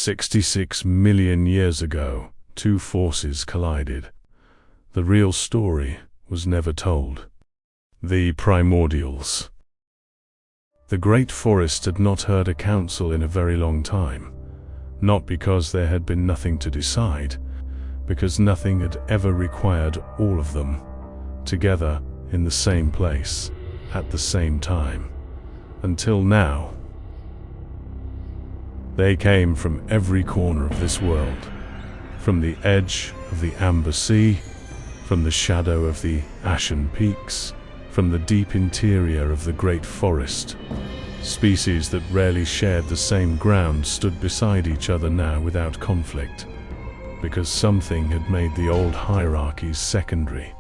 66 million years ago, two forces collided. The real story was never told. The Primordials. The great forest had not heard a council in a very long time, not because there had been nothing to decide, because nothing had ever required all of them, together in the same place, at the same time, until now. They came from every corner of this world, from the edge of the Amber Sea, from the shadow of the Ashen Peaks, from the deep interior of the great forest. Species that rarely shared the same ground stood beside each other now without conflict, because something had made the old hierarchies secondary,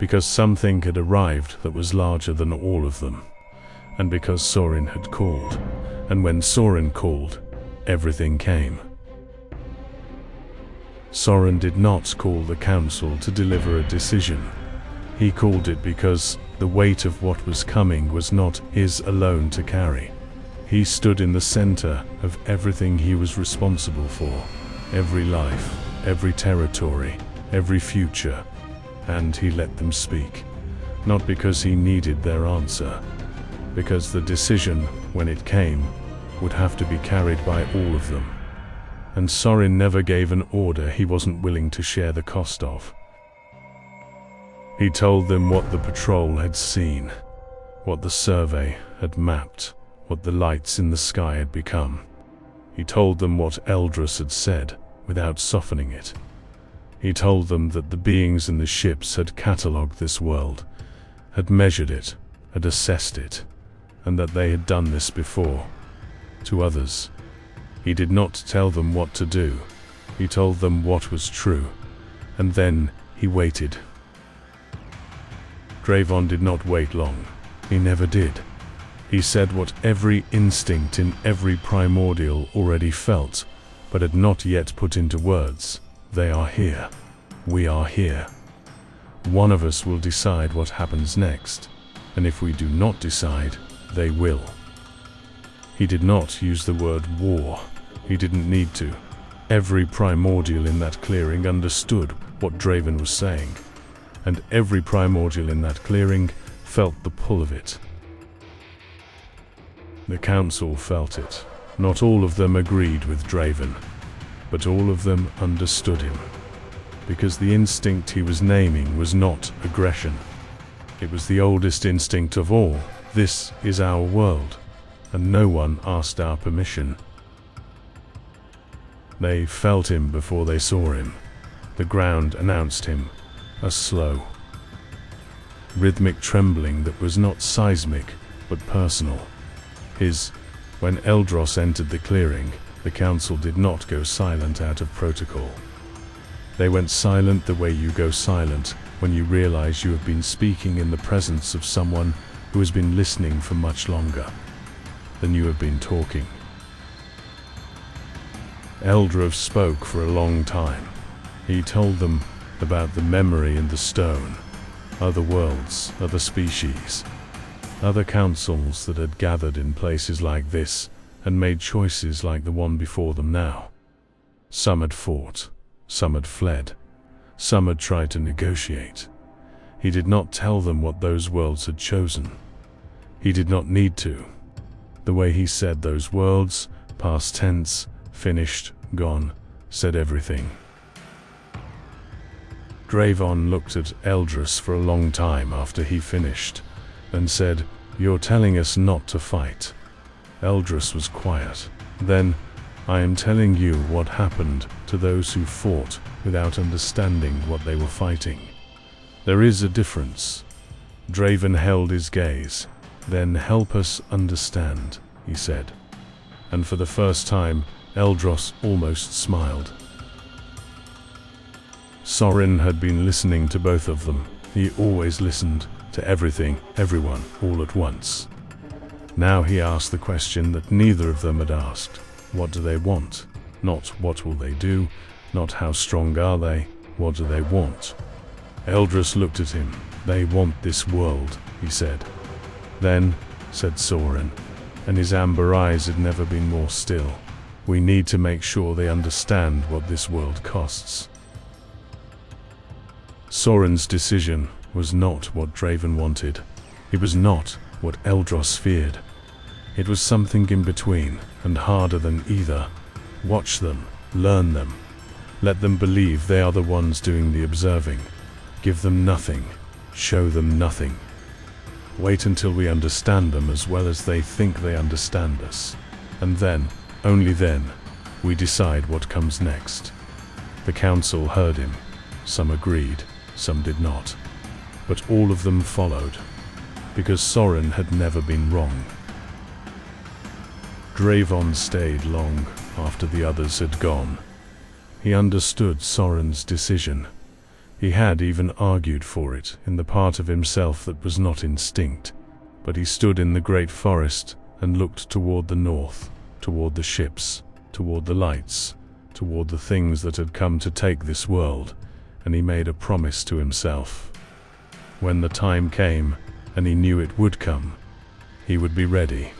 because something had arrived that was larger than all of them, and because Soren had called, and when Soren called, everything came. Soren did not call the council to deliver a decision. He called it because the weight of what was coming was not his alone to carry. He stood in the center of everything he was responsible for, every life, every territory, every future, and he let them speak, not because he needed their answer, because the decision, when it came, would have to be carried by all of them. And Soren never gave an order he wasn't willing to share the cost of. He told them what the patrol had seen, what the survey had mapped, what the lights in the sky had become. He told them what Eldros had said, without softening it. He told them that the beings in the ships had catalogued this world, had measured it, had assessed it, and that they had done this before, to others. He did not tell them what to do. He told them what was true, and then he waited. Dravon did not wait long. He never did. He said what every instinct in every primordial already felt, but had not yet put into words. They are here. We are here. One of us will decide what happens next, and if we do not decide, they will. He did not use the word war. He didn't need to. Every primordial in that clearing understood what Dravon was saying, and every primordial in that clearing felt the pull of it. The council felt it. Not all of them agreed with Dravon, but all of them understood him, because the instinct he was naming was not aggression. It was the oldest instinct of all. This is our world, and no one asked our permission. They felt him before they saw him. The ground announced him, a slow, rhythmic trembling that was not seismic, but personal. When Eldros entered the clearing, the council did not go silent out of protocol. They went silent the way you go silent when you realize you have been speaking in the presence of someone who has been listening for much longer than you have been talking. Eldros spoke for a long time. He told them about the memory in the stone, other worlds, other species, other councils that had gathered in places like this and made choices like the one before them now. Some had fought, some had fled, some had tried to negotiate. He did not tell them what those worlds had chosen. He did not need to. The way he said those worlds, past tense, finished, gone, said everything. Dravon looked at Eldros for a long time after he finished, and said, "You're telling us not to fight." Eldros was quiet. Then, "I am telling you what happened to those who fought without understanding what they were fighting. There is a difference." Dravon held his gaze. "Then help us understand," he said. And for the first time, Eldros almost smiled. Soren had been listening to both of them. He always listened to everything, everyone, all at once. Now he asked the question that neither of them had asked. What do they want? Not what will they do, not how strong are they, what do they want? Eldros looked at him. "They want this world," he said. "Then," said Soren, and his amber eyes had never been more still, We need to make sure they understand what this world costs. Soren's decision was not what Dravon wanted. It was not what Eldros feared. It was something in between, and harder than either. Watch them, learn them. Let them believe they are the ones doing the observing. Give them nothing, show them nothing. Wait until we understand them as well as they think they understand us. And then, only then, we decide what comes next. The council heard him. Some agreed, some did not. But all of them followed, because Soren had never been wrong. Dravon stayed long after the others had gone. He understood Soren's decision. He had even argued for it in the part of himself that was not instinct. But he stood in the great forest and looked toward the north, toward the ships, toward the lights, toward the things that had come to take this world, and he made a promise to himself. When the time came, and he knew it would come, he would be ready.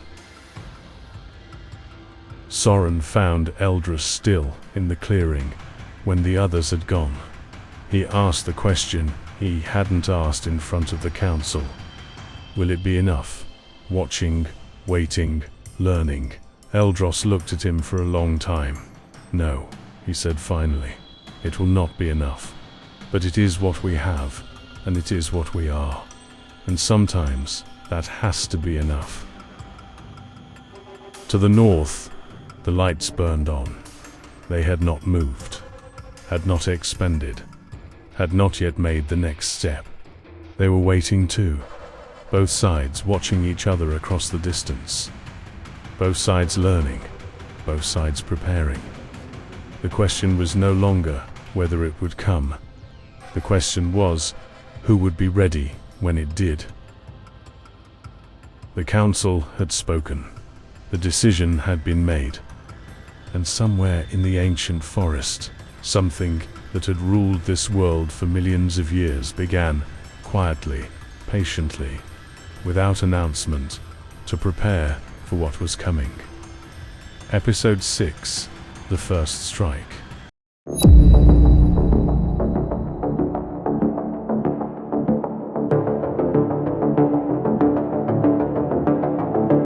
Soren found Eldros still in the clearing when the others had gone. He asked the question he hadn't asked in front of the council. Will it be enough? Watching, waiting, learning. Eldros looked at him for a long time. No, he said finally. It will not be enough. But it is what we have, and it is what we are. And sometimes that has to be enough. To the north, the lights burned on. They had not moved, had not expanded, had not yet made the next step. They were waiting too, both sides watching each other across the distance, both sides learning, both sides preparing. The question was no longer whether it would come. The question was, who would be ready when it did? The council had spoken. The decision had been made. And somewhere in the ancient forest, something that had ruled this world for millions of years began, quietly, patiently, without announcement, to prepare for what was coming. Episode 6, The First Strike.